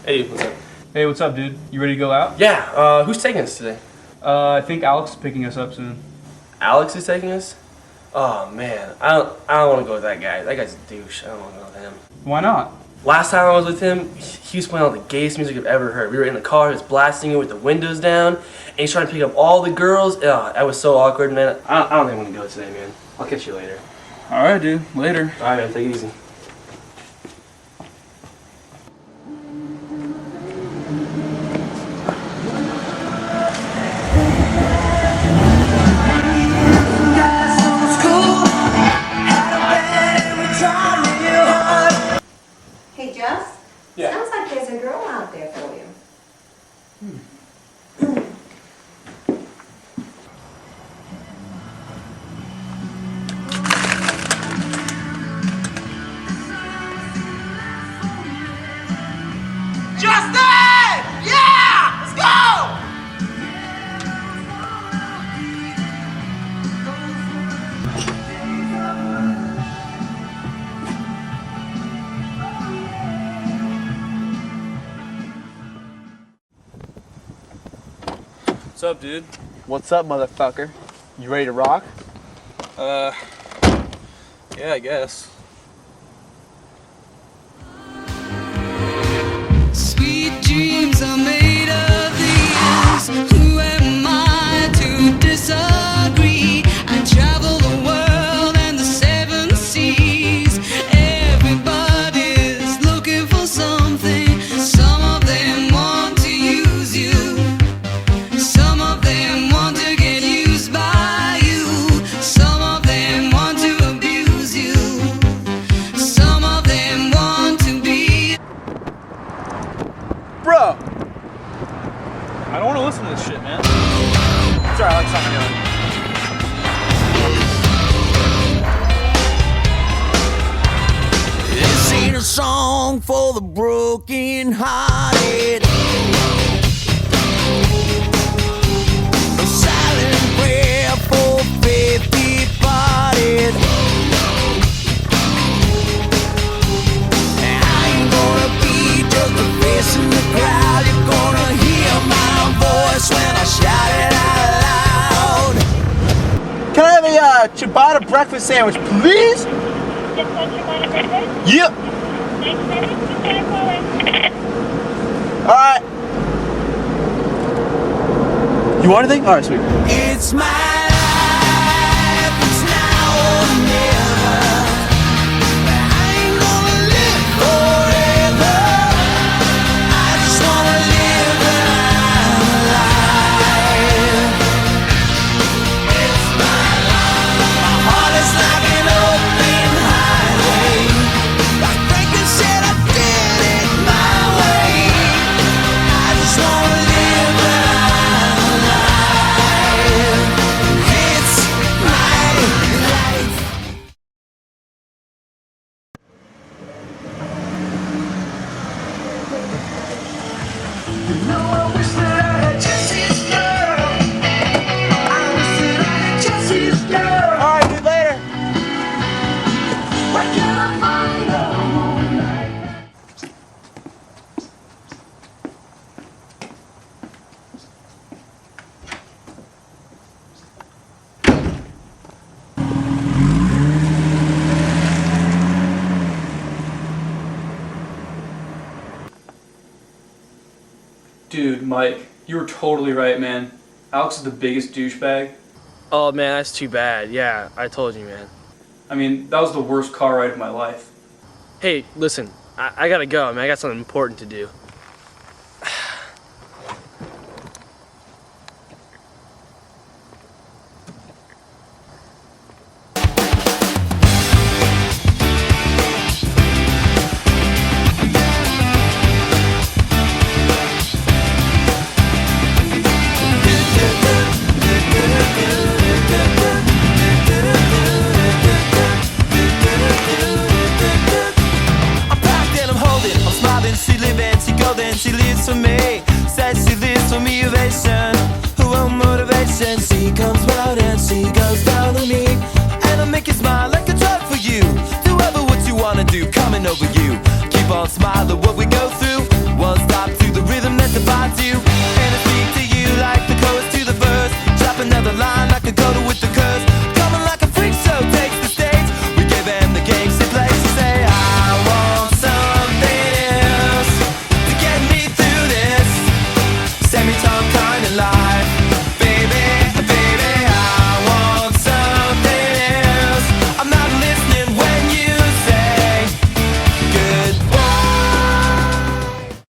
Hey, what's up? Hey, what's up, dude? You ready to go out? Yeah, who's taking us today? I think Alex is picking us up soon. Alex is taking us? Oh man, I don't want to go with that guy. That guy's a douche. I don't want to go with him. Why not? Last time I was with him, he was playing all the gayest music I've ever heard. We were in the car, he was blasting it with the windows down, and he's trying to pick up all the girls. That was so awkward, man. I don't think I'm gonna go today, man. I'll catch you later. Alright, dude. Later. Alright, man, take it easy. Hey, Just? Yeah. Sounds like there's a girl out there for you. Justin! Yeah! Let's go! What's up, dude? What's up, motherfucker? You ready to rock? Yeah, I guess. Sweet dreams are made of these. Who am I to disagree? I travel the world and the seven seas. Everybody's looking for something. Some of them want to use you. Some of them want to get used by you. Some of them want to abuse you. Some of them want to be. Bro! I don't want to listen to this shit, man. Sorry, I like something else. This ain't a song for the broken hearted. A silent prayer for faith departed. I ain't gonna be just a face in the crowd. You're gonna hear my voice when I shout it out loud. Can I have a ciabatta breakfast sandwich, please? Yep. Alright. You want anything? Alright, sweet. It's my life, it's now or never. I ain't gonna live forever. I just wanna live my life. It's my life. My heart is like an open highway. Like Franklin said, I did it my way. I just wanna live my life. It's my life. Alright, dude, later. Dude, Mike, you were totally right, man. Alex is the biggest douchebag. Oh man, that's too bad. Yeah, I told you, man. I mean, that was the worst car ride of my life. Hey, listen, I gotta go, man. I got something important to do. I'm packed and I'm holding, I'm smiling, she living, she golden, she lives for me. Says she lives for me, ovation, her own motivation. She comes round and she goes down on me, and I make you smile like a drug for you. Do ever what you wanna do, coming over you. Keep on smiling.